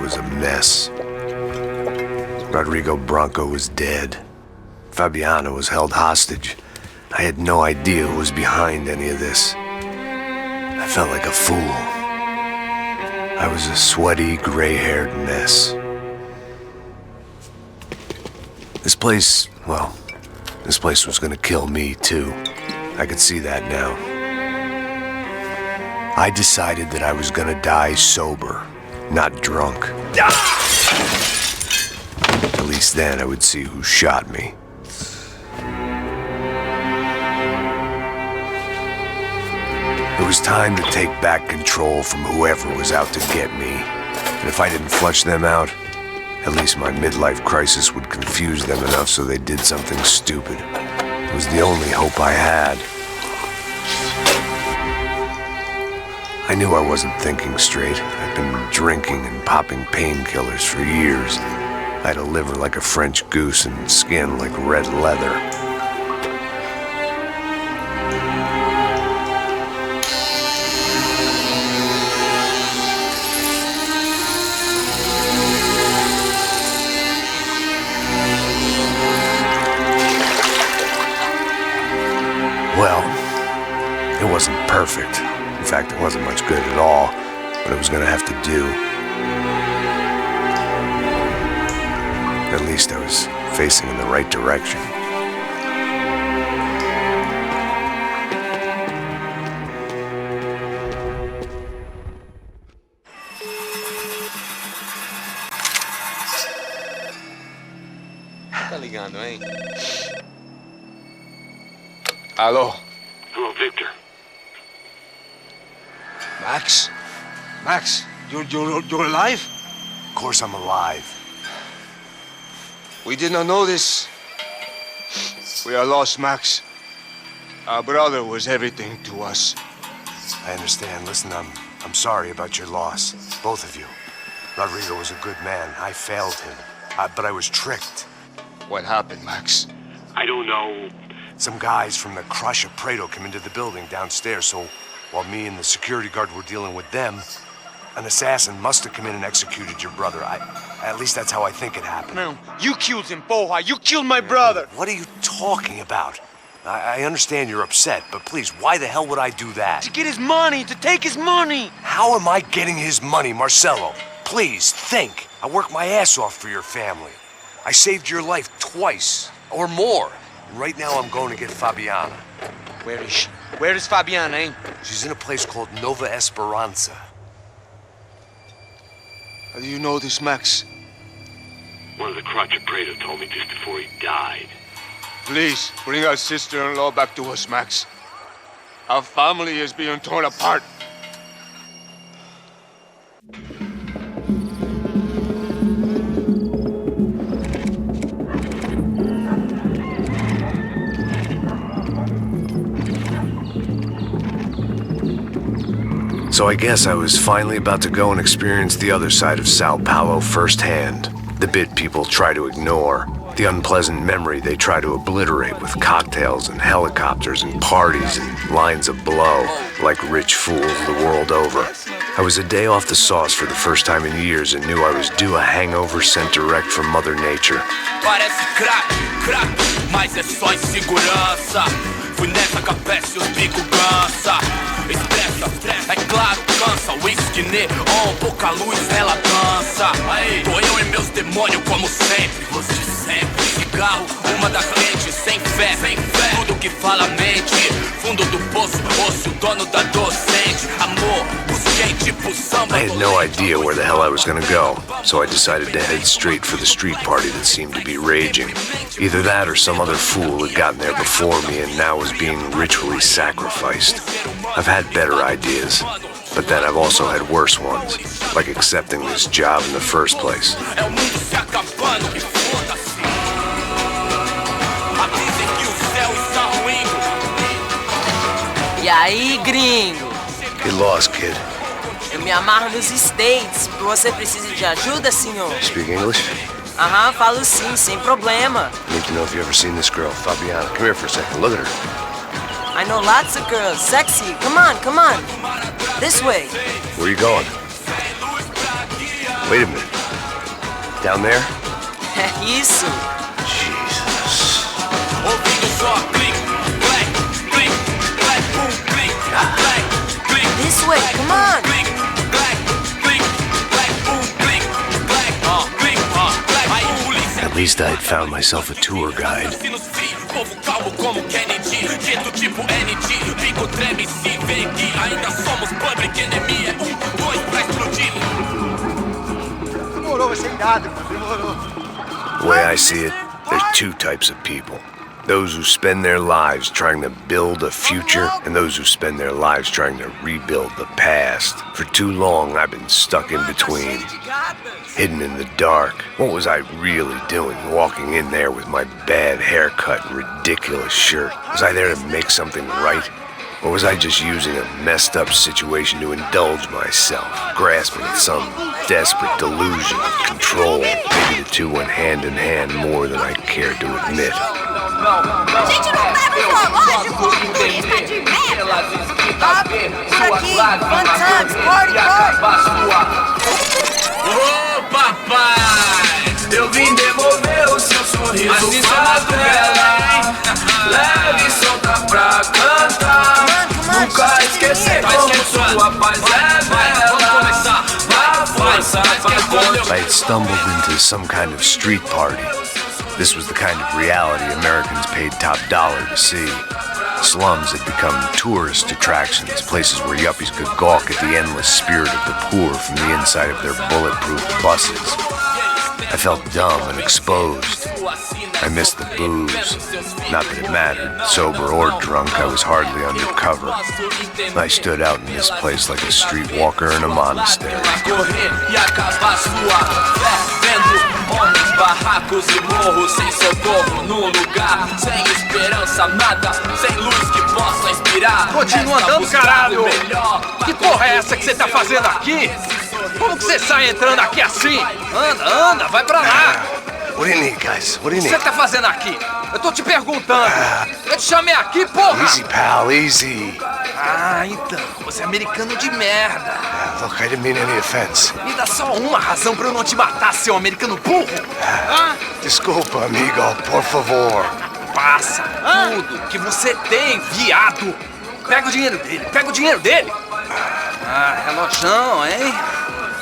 was a mess. Rodrigo Branco was dead. Fabiana was held hostage. I had no idea who was behind any of this. I felt like a fool. I was a sweaty, gray-haired mess. This place was gonna kill me, too. I could see that now. I decided that I was gonna die sober, not drunk. At least then I would see who shot me. It was time to take back control from whoever was out to get me. And if I didn't flush them out, at least my midlife crisis would confuse them enough so they did something stupid. It was the only hope I had. I knew I wasn't thinking straight. I'd been drinking and popping painkillers for years. I had a liver like a French goose and skin like red leather. Well, it wasn't perfect. In fact, it wasn't much good at all, but it was gonna have to do. At least I was facing in the right direction. Tá ligando, hein? Alô? Hello, Victor. Max? Max, you're alive? Of course I'm alive. We did not know this. We are lost, Max. Our brother was everything to us. I understand. Listen, I'm sorry about your loss. Both of you. Rodrigo was a good man. I failed him. But I was tricked. What happened, Max? I don't know. Some guys from the Crush of Prado came into the building downstairs, so while me and the security guard were dealing with them, an assassin must have come in and executed your brother. At least that's how I think it happened. No, you killed him, porra. You killed my brother. What are you talking about? I understand you're upset, but please, why the hell would I do that? To get his money, to take his money. How am I getting his money, Marcelo? Please, think. I worked my ass off for your family. I saved your life twice, or more. Right now I'm going to get Fabiana. Where is she? Where is Fabiana, eh? She's in a place called Nova Esperanza. How do you know this, Max? One of the crotch of Prado told me just before he died. Please, bring our sister-in-law back to us, Max. Our family is being torn apart. So I guess I was finally about to go and experience the other side of Sao Paulo firsthand. The bit people try to ignore. The unpleasant memory they try to obliterate with cocktails and helicopters and parties and lines of blow, like rich fools the world over. I was a day off the sauce for the first time in years and knew I was due a hangover sent direct from Mother Nature. Parece crack, mas é só insegurança. Fui nessa capeste, os bico cansa. Expressa, é claro, cansa. Whisky neon, pouca luz, ela dança. Aí, tô eu e meus demônios como sempre. Os de sempre. Cigarro, uma das lentes, sem fé. Tudo que fala mente. Fundo do poço, osso, dono da docente. Amor, busquei tipo samba. I had no idea where the hell I was gonna go, so I decided to head straight for the street party that seemed to be raging. Either that or some other fool had gotten there before me and now was being ritually sacrificed. I've had better ideas, but then I've also had worse ones, like accepting this job in the first place. E aí, gringo? Get lost, kid. Eu me amarro nos States. Você precisa de ajuda, senhor? Speak English? Aham, falo sim, sem problema. I need to know if you've ever seen this girl, Fabiana. Come here for a second. Look at her. I know lots of girls. Sexy. Come on, come on. This way. Where are you going? Wait a minute. Down there? É isso. Jesus. Ouvindo só clique, clack, clique, clack, boom, clique, clack, clique. This way, come on. Clique, clack, clique, clack, boom, clique, clack, clique, clack. Aí, polícia. At least I'd found myself a tour guide. Povo calmo como Kennedy, jeito tipo ND, bico treme se vê que ainda somos public enemy. É 1, 2 pra explodir. Demorou, vai ser irado, demorou. The way I see it, there's two types of people. Those who spend their lives trying to build a future, and those who spend their lives trying to rebuild the past. For too long, I've been stuck in between, hidden in the dark. What was I really doing walking in there with my bad haircut and ridiculous shirt? Was I there to make something right? Or was I just using a messed up situation to indulge myself, grasping at some desperate delusion of control? Maybe the two went hand in hand more than I cared to admit. Gente, não leva o zoológico, turista de merda! Por aqui, fun times, party, Ô papai, eu vim devolver o seu sorriso pra dela. Leve e solta pra cantar. Nunca esquecer como sua paz é bela. Na força I had stumbled into some kind of street party. This was the kind of reality Americans paid top dollar to see. Slums had become tourist attractions, places where yuppies could gawk at the endless spirit of the poor from the inside of their bulletproof buses. I felt dumb and exposed. I missed the booze. Not that it mattered. Sober or drunk, I was hardly undercover. I stood out in this place like a streetwalker in a monastery. Homens, barracos e morros, sem socorro num lugar, sem esperança, nada, sem luz que possa inspirar. Continua andando, caralho! Que porra é essa que você tá fazendo aqui? Como que você sai entrando aqui assim? Anda, vai pra lá! What do you need, guys? What do you O que need? você tá fazendo aqui? Eu tô te perguntando. Eu te chamei aqui, porra! Easy, pal, easy. Ah, então, você é americano de merda. Look, I didn't mean any offense. Me dá só uma razão pra eu não te matar, seu americano burro. Desculpa, amigo, por favor. Passa tudo que você tem, viado. Pega o dinheiro dele, Ah, relojão, hein?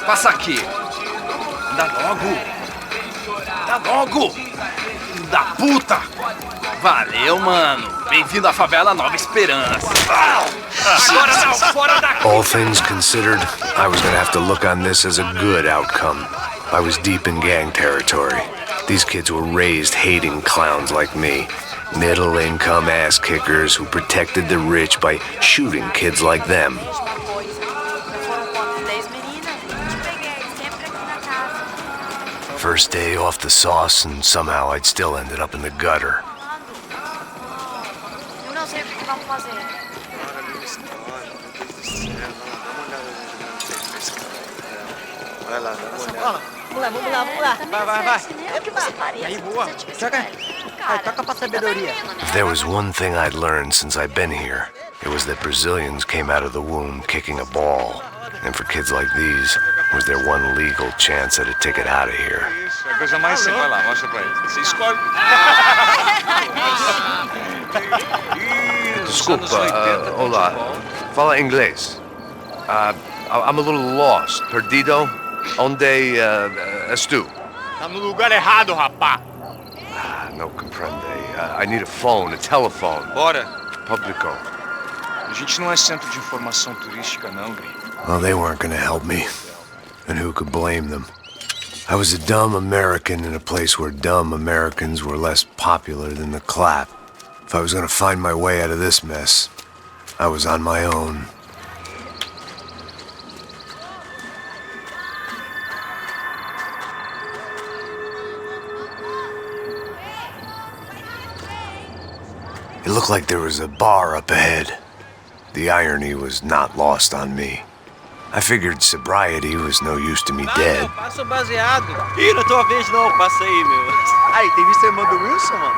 Passa aqui. Dá logo. Filho da puta. Valeu, mano. Bem-vindo à favela Nova Esperança. Agora não, fora daqui. All things considered, I was gonna have to look on this as a good outcome. I was deep in gang territory. These kids were raised hating clowns like me. Middle-income ass-kickers who protected the rich by shooting kids like them. First day off the sauce, and somehow I'd still ended up in the gutter. Eu não sei o que vamos fazer. Vai lá, dá uma olhada. Vamos lá. Vai. É o que você faria Aí, se boa. você tivesse Joga. velho? Vai, toca pra sabedoria. If there was one thing I'd learned since I'd been here, it was that Brazilians came out of the womb kicking a ball. And for kids like these, was there one legal chance at a ticket out of here? Isso, é a coisa mais simples. Vai lá, mostra pra ele. Você escolhe. Desculpa, olá. Fala inglês. I'm a little lost. Perdido? Onde estou? Tá no lugar errado, rapá. No comprende. I need a phone, a telephone. Bora. Publico. A gente não é centro de informação turística, não, gringo. Well, they weren't gonna help me. And who could blame them? I was a dumb American in a place where dumb Americans were less popular than the clap. If I was gonna find my way out of this mess, I was on my own. It looked like there was a bar up ahead. The irony was not lost on me. I figured sobriety was no use to me dead. Passa o baseado. Ih, não tua vez não, passa aí, meu. Aí, tem visto a irmã do Wilson, mano?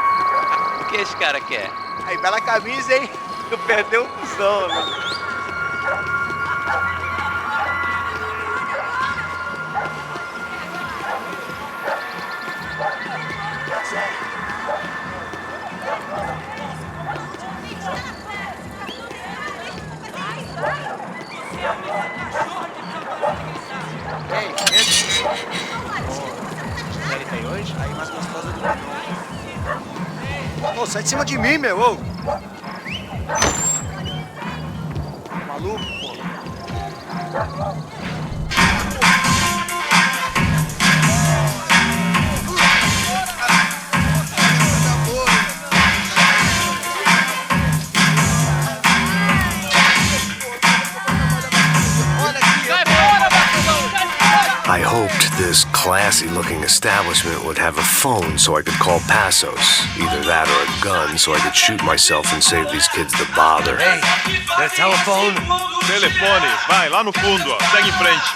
O que esse cara quer? Aí, bela camisa, hein? Tu perdeu o cuzão, mano. sai de cima de mim, meu! Ô. Maluco, pô. I hoped this classy-looking establishment would have a phone so I could call Passos. Either that or a gun so I could shoot myself and save these kids the bother. Hey, that telephone? Telefone, vai, lá no fundo, ó. Segue em frente.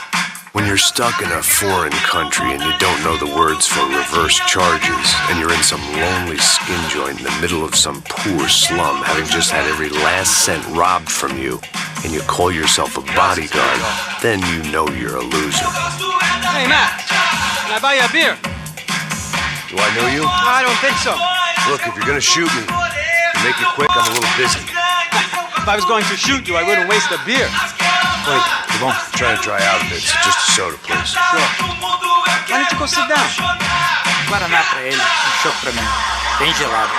When you're stuck in a foreign country and you don't know the words for reverse charges, and you're in some lonely skin joint in the middle of some poor slum, having just had every last cent robbed from you, and you call yourself a bodyguard, then you know you're a loser. Hey, Matt, can I buy you a beer? Do I know you? I don't think so. Look, if you're gonna shoot me, make it quick, I'm a little busy. If I was going to shoot you, I wouldn't waste a beer. Wait, come on. I'm trying to dry out a bit, so just a soda, please. Sure. Why don't you go sit down? Guaraná pra ele, chopp pra mim. Bem gelado.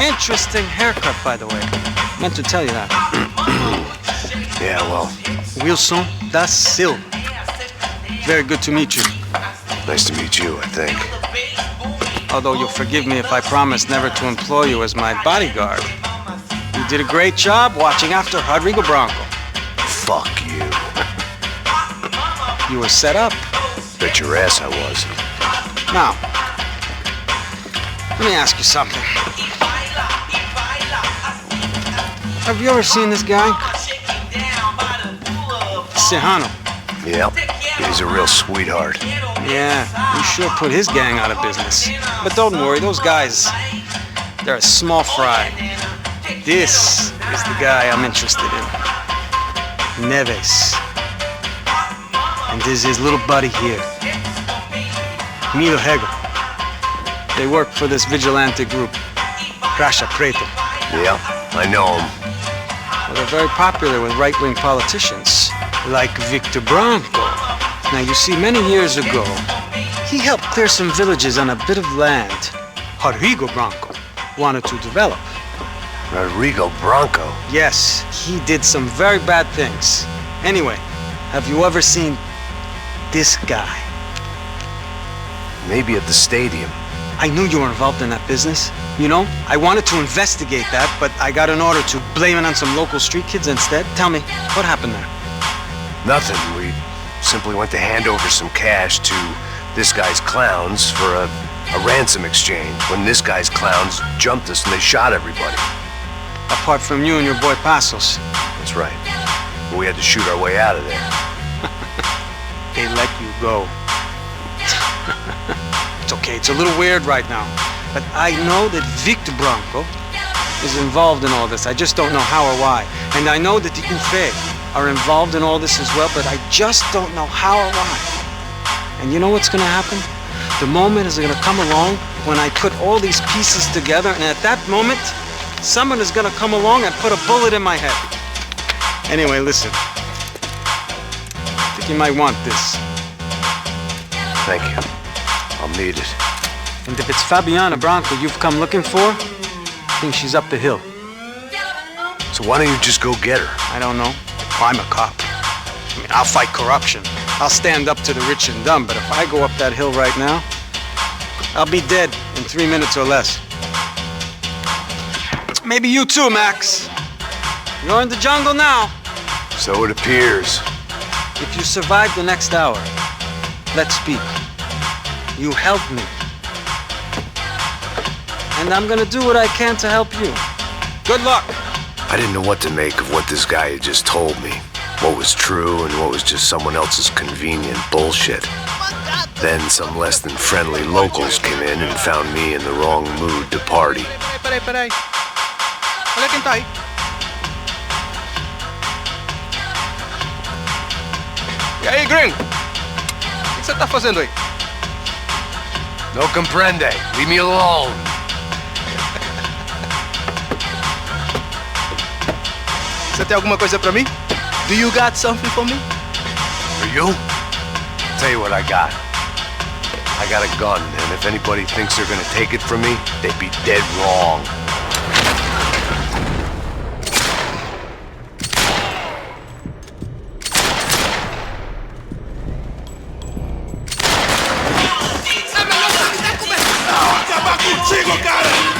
Interesting haircut, by the way. Meant to tell you that. Yeah, well, Wilson da Silva. Very good to meet you. nice to meet you, I think. Although you'll forgive me if I promise never to employ you as my bodyguard. You did a great job watching after Rodrigo Branco. Fuck you. You were set up. Bet your ass I was. Now, let me ask you something. Have you ever seen this guy? Serrano. Yep, he's a real sweetheart. Yeah, he sure put his gang out of business. But don't worry, those guys, they're a small fry. This is the guy I'm interested in. Neves. And this is his little buddy here. Milo Hegel. They work for this vigilante group, Caixa Preta. Yeah, I know him. Well, they're very popular with right-wing politicians, like Victor Branco. Now, you see, many years ago, he helped clear some villages on a bit of land Rodrigo Branco wanted to develop. Rodrigo Branco? Yes, he did some very bad things. Anyway, have you ever seen this guy? Maybe at the stadium. I knew you were involved in that business. You know, I wanted to investigate that, but I got an order to blame it on some local street kids instead. Tell me, what happened there? Nothing. We simply went to hand over some cash to this guy's clowns for a ransom exchange when this guy's clowns jumped us and they shot everybody. Apart from you and your boy Passos. That's right. But we had to shoot our way out of there. They let you go. It's okay, it's a little weird right now. But I know that Victor Branco is involved in all this. I just don't know how or why. And I know that the UFE are involved in all this as well, but I just don't know how or why. And you know what's gonna happen? The moment is gonna come along when I put all these pieces together, and at that moment, someone is gonna come along and put a bullet in my head. Anyway, listen. I think you might want this. Thank you. I'll need it. And if it's Fabiana Branco you've come looking for, I think she's up the hill. So why don't you just go get her? I don't know. I'm a cop. I mean, I'll fight corruption. I'll stand up to the rich and dumb, but if I go up that hill right now, I'll be dead in 3 minutes or less. Maybe you too, Max. You're in the jungle now. So it appears. If you survive the next hour, let's speak. You helped me. And I'm gonna do what I can to help you. Good luck. I didn't know what to make of what this guy had just told me. What was true and what was just someone else's convenient bullshit. Then some less than friendly locals came in and found me in the wrong mood to party. Peraí. Olha quem tá aí. E aí, gringo? O que você tá fazendo aí? No comprende. Leave me alone. Você tem alguma coisa pra mim? Do you got something for me? For you? Tell you what I got. I got a gun, and if anybody thinks they're gonna take it from me, they'd be dead wrong. Acabar contigo, cara!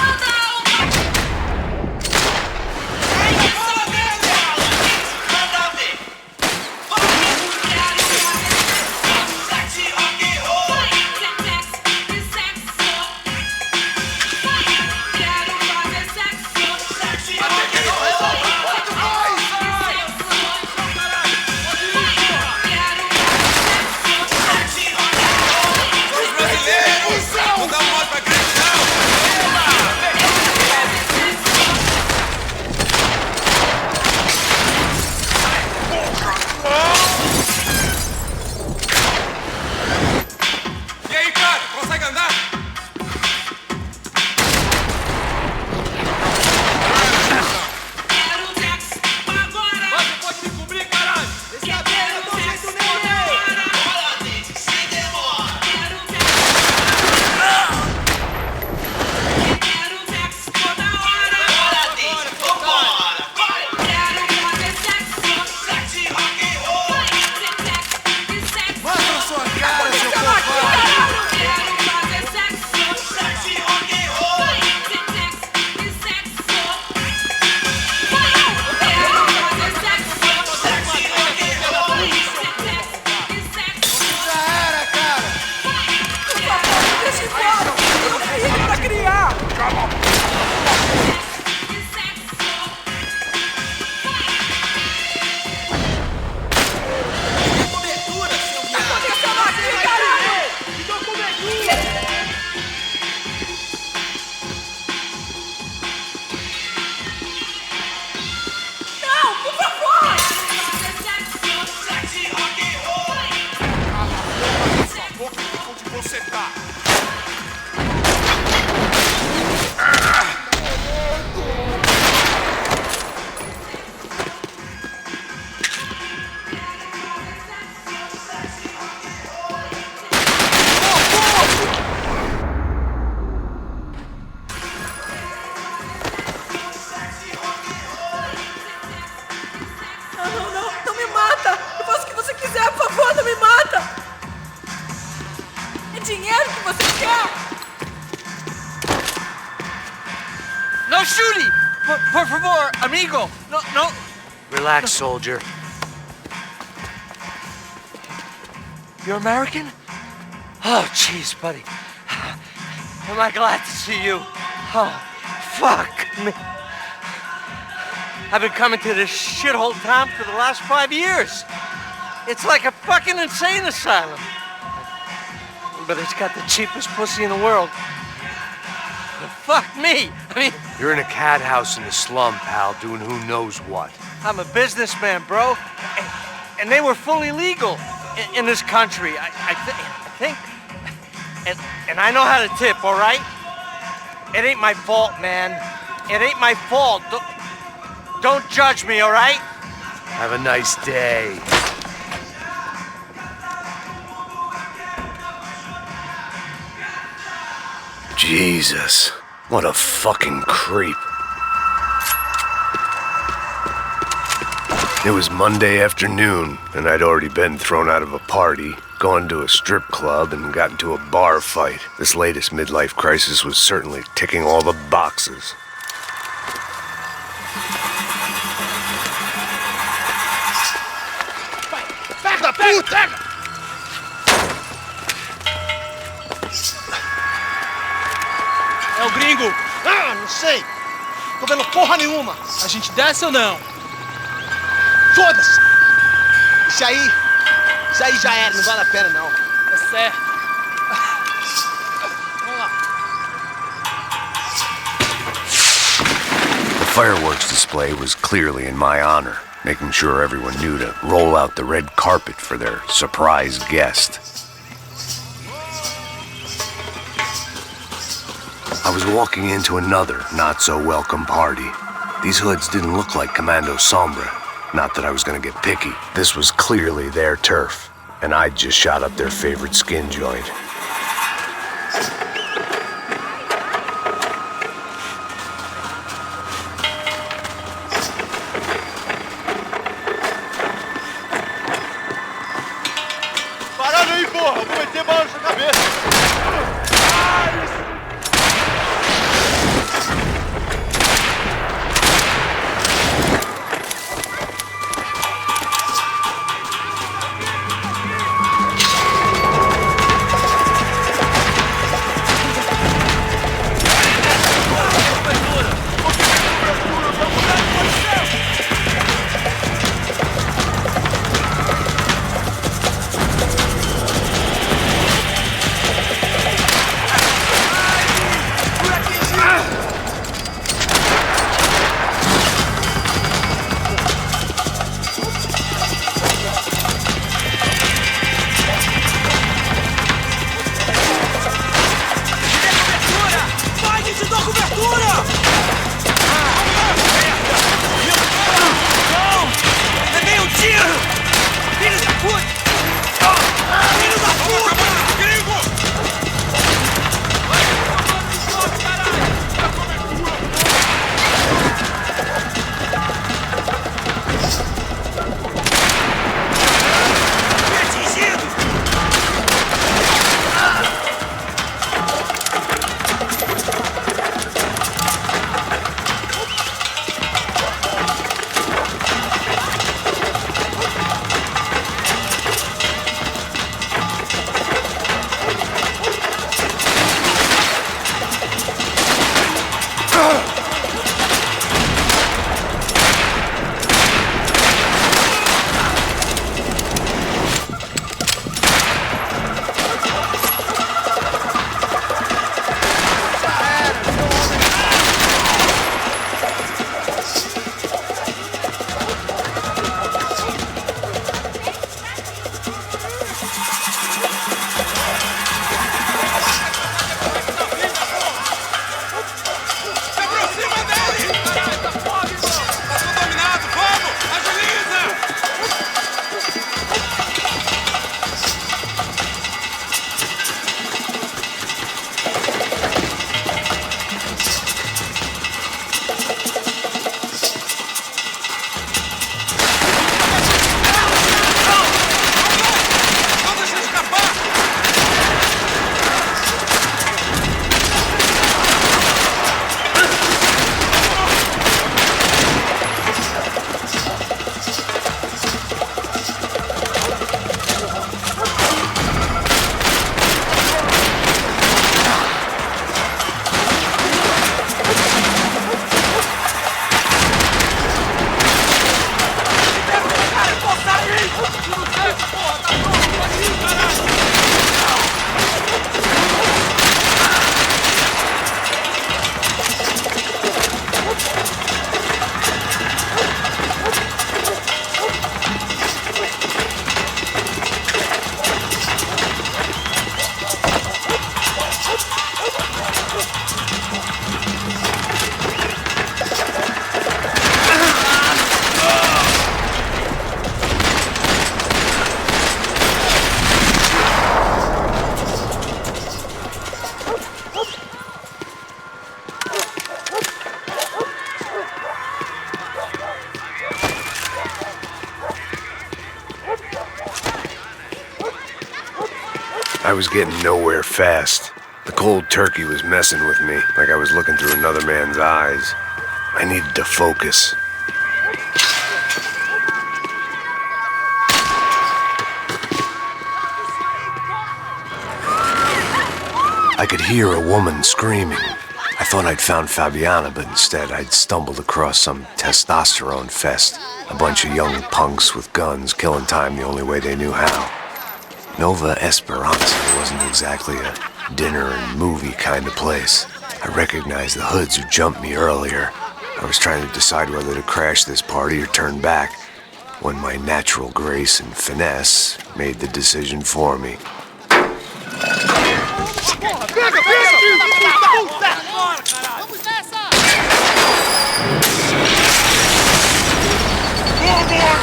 dinheiro que você quer? No shooting! Por favor, amigo! No. Relax, soldier. You're American? Oh, jeez, buddy. Am I glad to see you? Oh, fuck me. I've been coming to this shithole town for the last 5 years. It's like a fucking insane asylum. But it's got the cheapest pussy in the world. Fuck me. I mean... You're in a cat house in the slum, pal, doing who knows what. I'm a businessman, bro. And they were fully legal in this country, I think. And I know how to tip, all right? It ain't my fault, man. It ain't my fault. Don't judge me, all right? Have a nice day. Jesus, what a fucking creep. It was Monday afternoon, and I'd already been thrown out of a party, gone to a strip club, and got into a bar fight. This latest midlife crisis was certainly ticking all the boxes. Pega, puta! É o gringo! Ah, não sei! Tô vendo porra nenhuma! A gente desce ou não? Foda-se! Isso aí já era, não vale a pena não. É certo. Vamos lá. The fireworks display was clearly in my honor, making sure everyone knew to roll out the red carpet for their surprise guest. I was walking into another not-so-welcome party. These hoods didn't look like Commando Sombra. Not that I was gonna get picky. This was clearly their turf, and I'd just shot up their favorite skin joint. Parada aí, porra! Vou meter bala na sua cabeça! I was getting nowhere fast. The cold turkey was messing with me, like I was looking through another man's eyes. I needed to focus. I could hear a woman screaming. I thought I'd found Fabiana, but instead I'd stumbled across some testosterone fest. A bunch of young punks with guns killing time the only way they knew how. Nova Esperanza wasn't exactly a dinner and movie kind of place. I recognized the hoods who jumped me earlier. I was trying to decide whether to crash this party or turn back, when my natural grace and finesse made the decision for me. Vamos!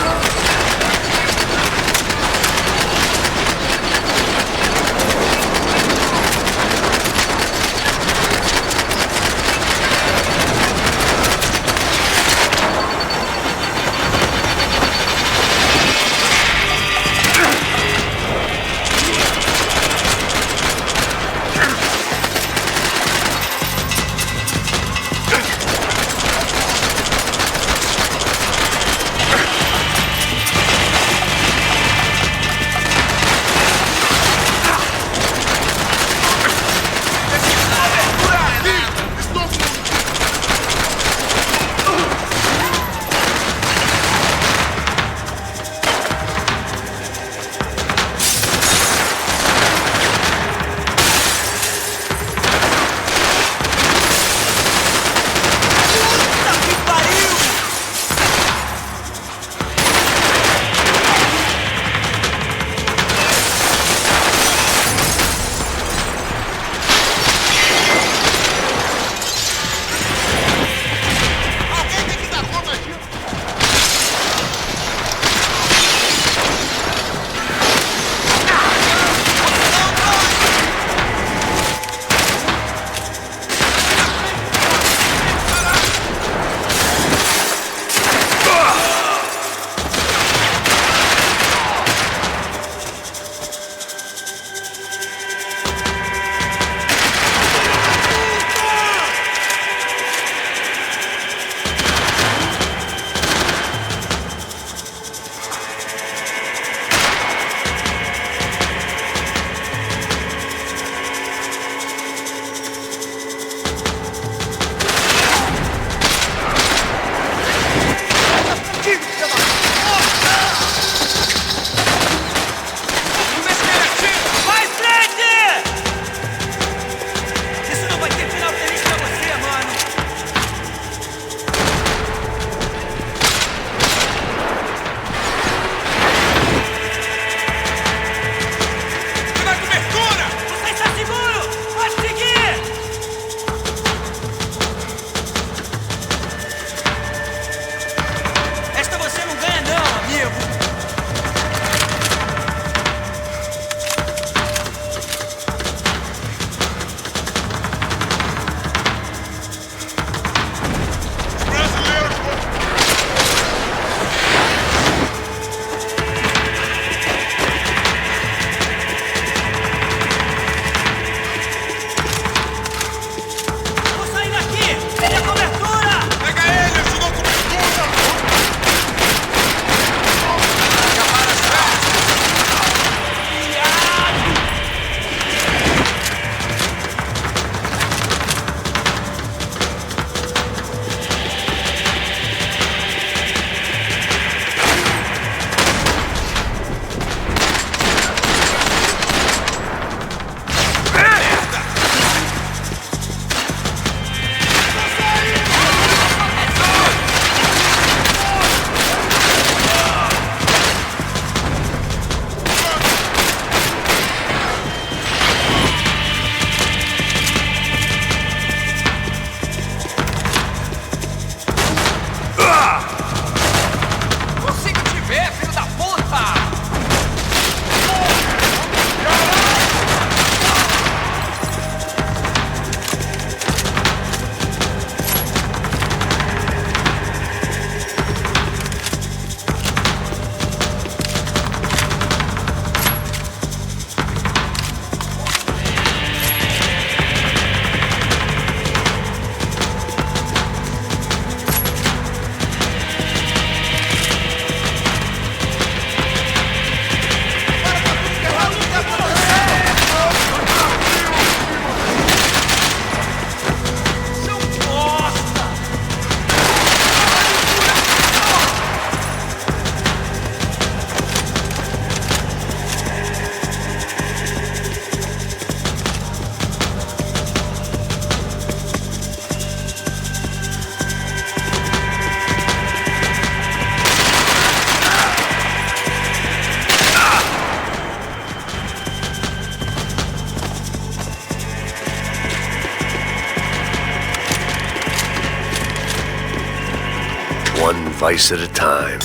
one vice at a time.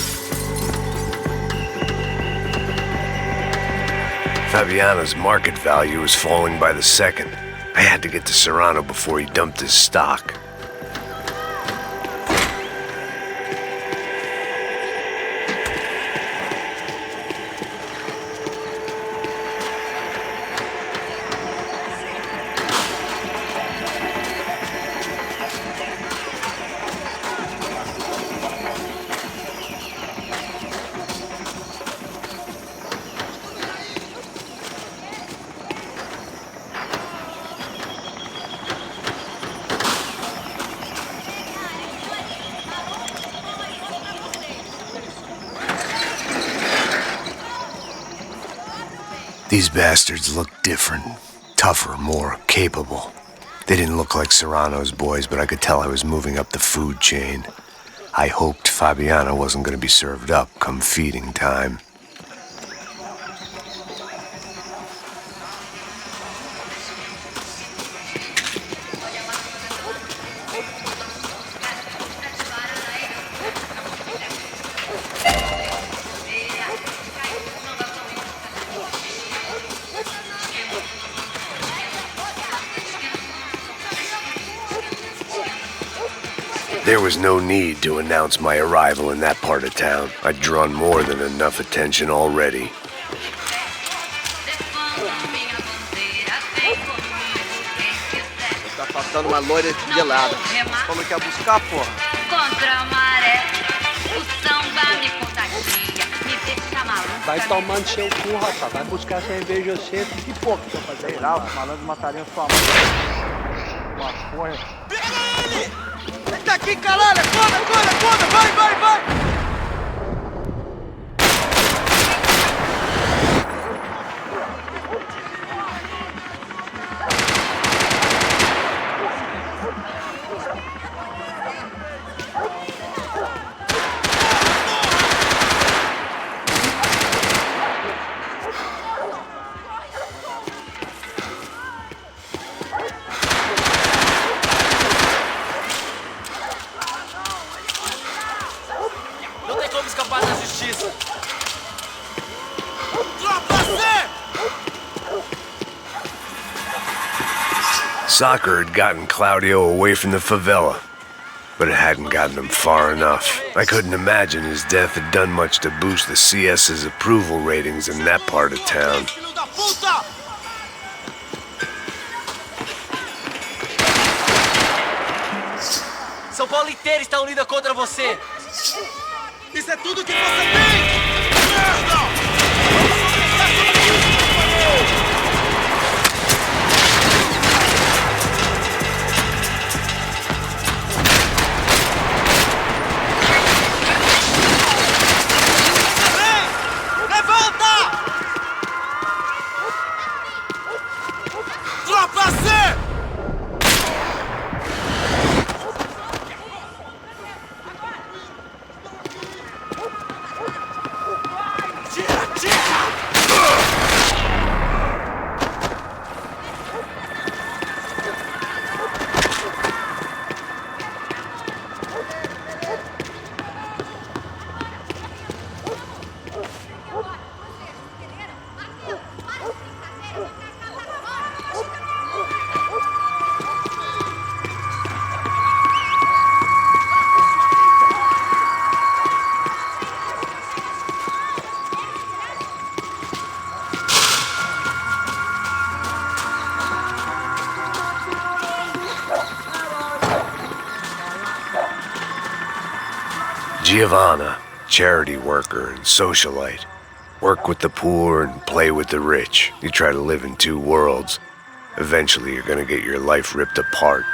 Fabiano's market value was falling by the second. I had to get to Serrano before he dumped his stock. These bastards looked different, tougher, more capable. They didn't look like Serrano's boys, but I could tell I was moving up the food chain. I hoped Fabiano wasn't going to be served up come feeding time. There was no need to announce my arrival in that part of town. I'd drawn more than enough attention already. Tá faltando uma loira gelada. Falou que ia buscar, porra. Contra a maré, o samba me contagia, me deixa maluco. Vai tomando seu cu, rapaz. Vai buscar cerveja você. Que porra que você vai fazer? Sei lá, os malandros matariam sua mãe. Uma porra. Pega ele! Ele tá aqui, caralho! Acorda! Vai! Soccer had gotten Claudio away from the favela, but it hadn't gotten him far enough. I couldn't imagine his death had done much to boost the CS's approval ratings in that part of town. São Paulo inteira está unida contra você. Isso é tudo que você tem! Merda! Giovanna, charity worker and socialite. Work with the poor and play with the rich. You try to live in two worlds. Eventually you're gonna get your life ripped apart.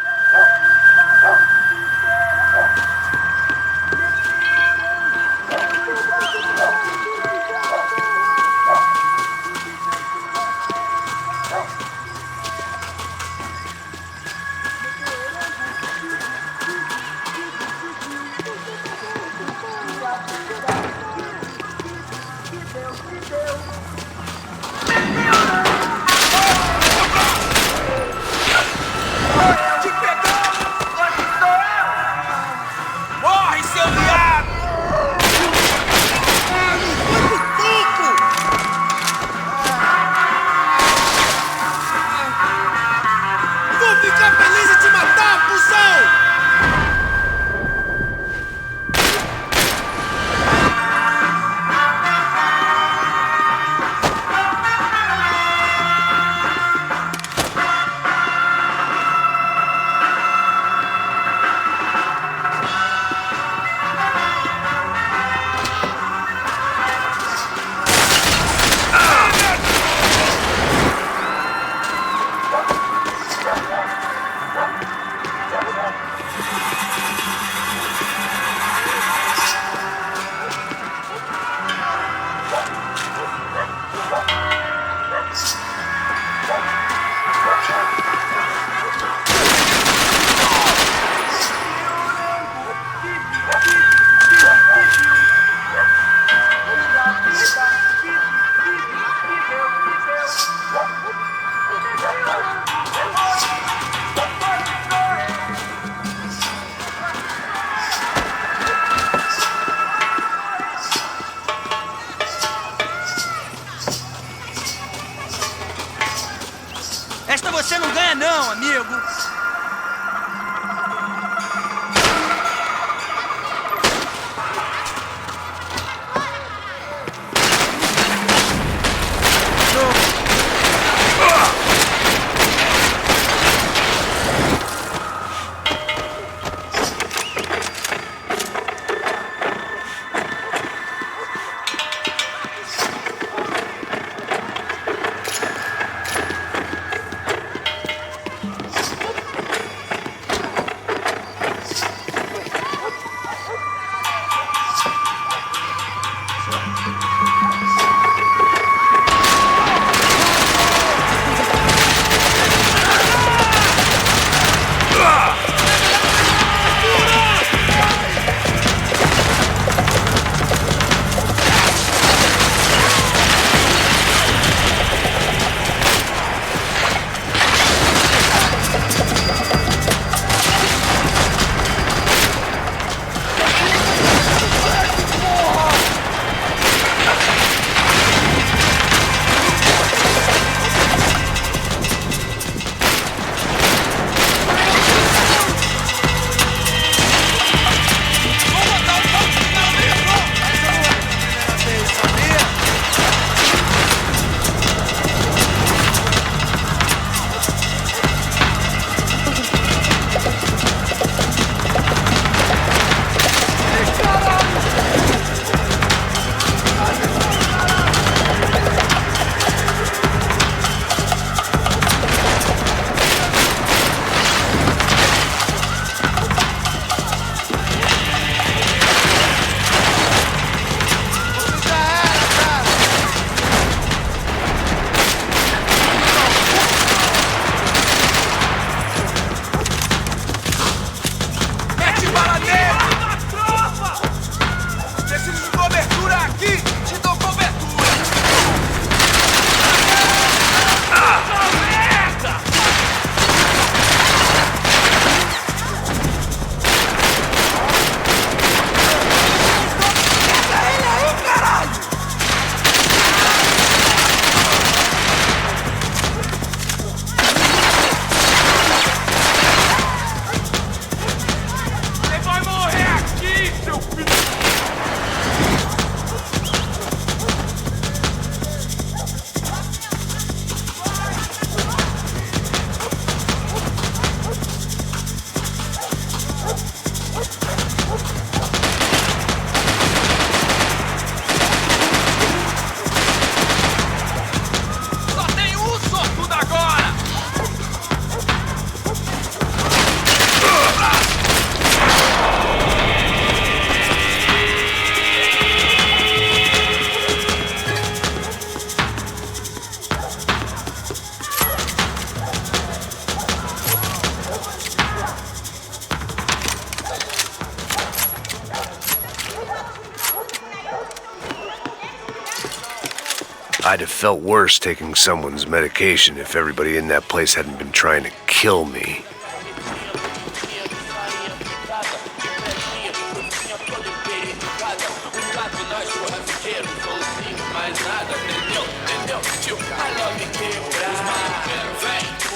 I'd have felt worse taking someone's medication if everybody in that place hadn't been trying to kill me.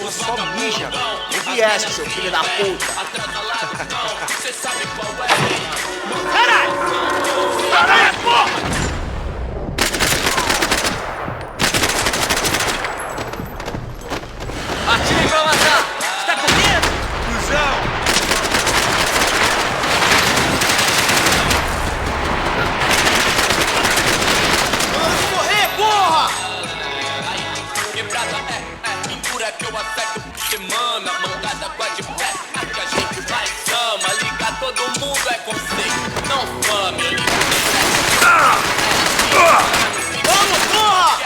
Só mija, ouvi essa, seu filho da puta. Caralho! Caralho, porra! Atire pra matar! Você tá com medo? Cusão! Vamos correr, porra! Quebrada pintura que eu acerto por semana. Mangada com a de pé, a que a gente mais ama. Ligar todo mundo é conceito, não família. Vamos, porra!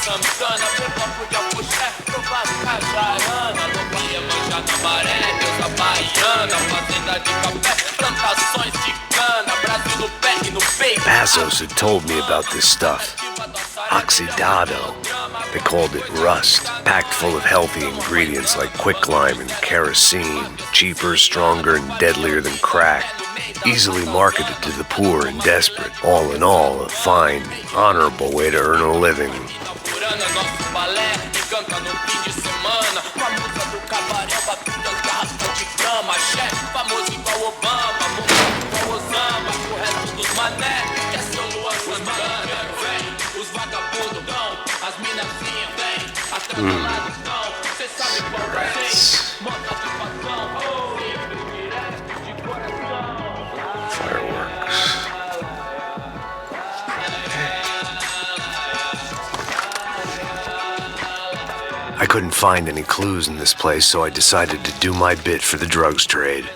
Santana, meu papo de apuxé, provado cajarana, Lobinha manjada maré, deusa baiana, fazenda de café, plantações de cana, Brasil no pé e no peito. Passos had told me about this stuff. Oxidado. They called it rust, packed full of healthy ingredients like quicklime and kerosene, cheaper, stronger, and deadlier than crack. Easily marketed to the poor and desperate. All in all, a fine, honorable way to earn a living. Nosso balé encanta no fim de semana. Com a música do cabaré, batutas, garrafas de grama. Chefe famoso igual Obama, moço igual Osama. O resto dos mané, que é seu Luan Santana. Vem, os vagabundos dão, as minazinhas vem, as tranquiladas dão. Cê sabe qual é, gente? Mostra a satisfação, sempre direto de coração. Fireworks. I couldn't find any clues in this place, so I decided to do my bit for the drugs trade.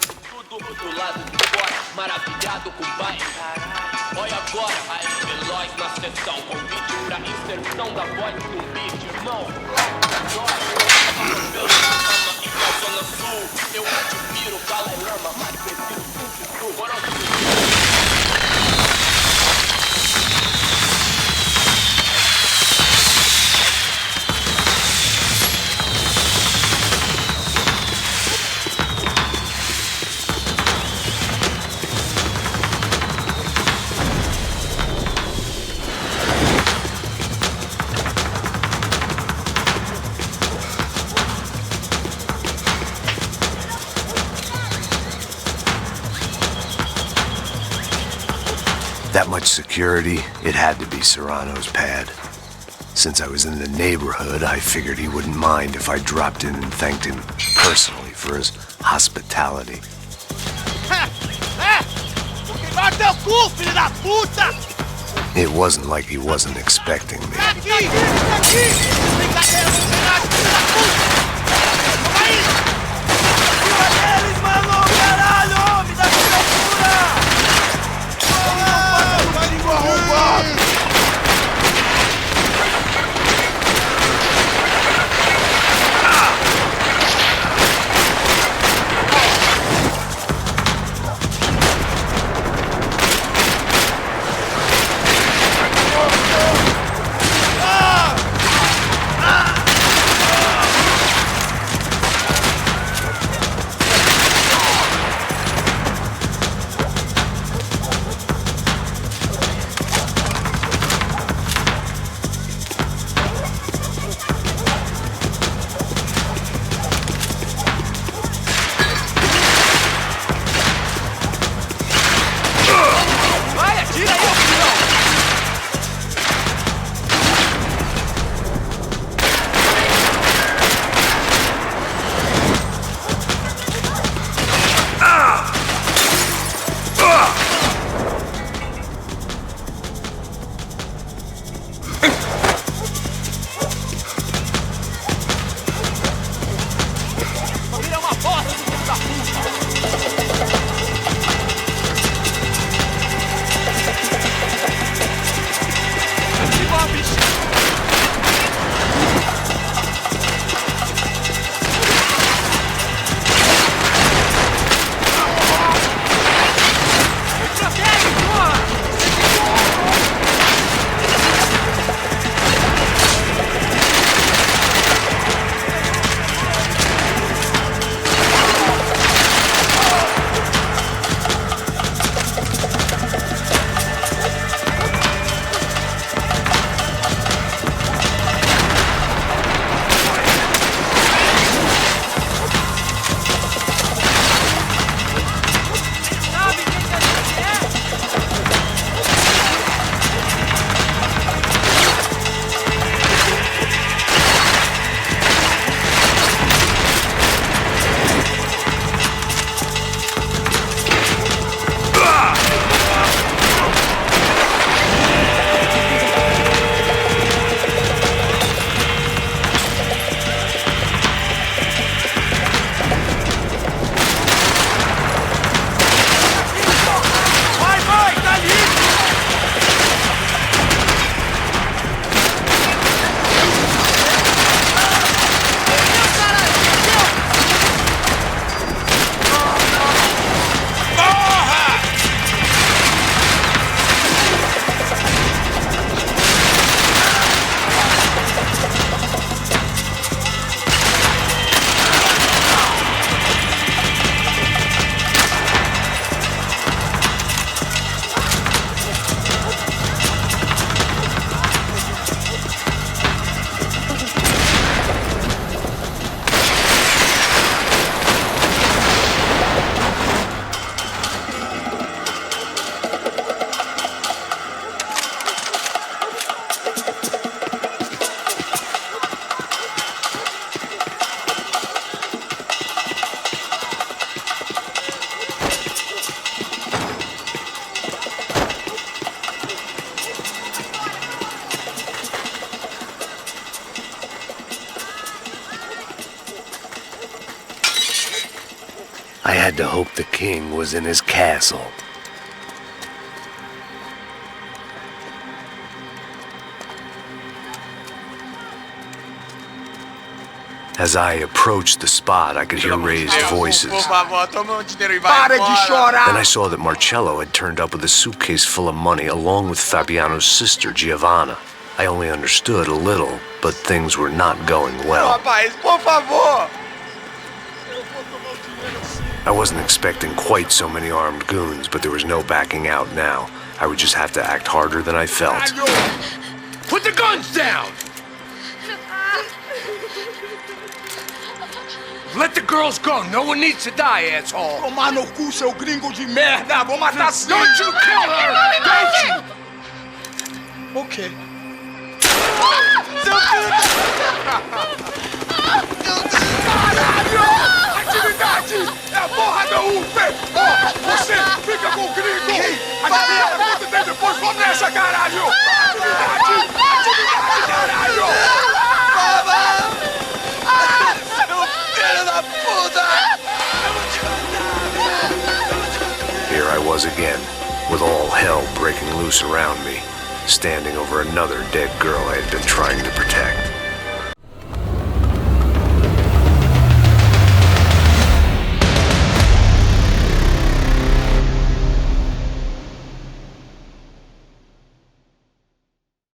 That much security, it had to be Serrano's pad. Since I was in the neighborhood, I figured he wouldn't mind if I dropped in and thanked him personally for his hospitality. It wasn't like he wasn't expecting me. I had to hope the king was in his castle. As I approached the spot, I could hear raised voices. Por favor, toma dinheiro e vai Para de embora. chorar! Then I saw that Marcello had turned up with a suitcase full of money along with Fabiano's sister, Giovanna. I only understood a little, but things were not going well. Rapaz, por favor! I wasn't expecting quite so many armed goons, but there was no backing out now. I would just have to act harder than I felt. Put the guns down! Let the girls go. No one needs to die, asshole. Tomar no cu, seu gringo de merda. Vou matar sim. Don't you kill her! Don't you! Okay. Seu filho da... Caralho! Atividade! É a porra da UP! Você fica com o gringo! A galera conta tem depois. Vamos nessa, caralho! Atividade! Atividade, caralho! Here I was again, with all hell breaking loose around me, standing over another dead girl I had been trying to protect.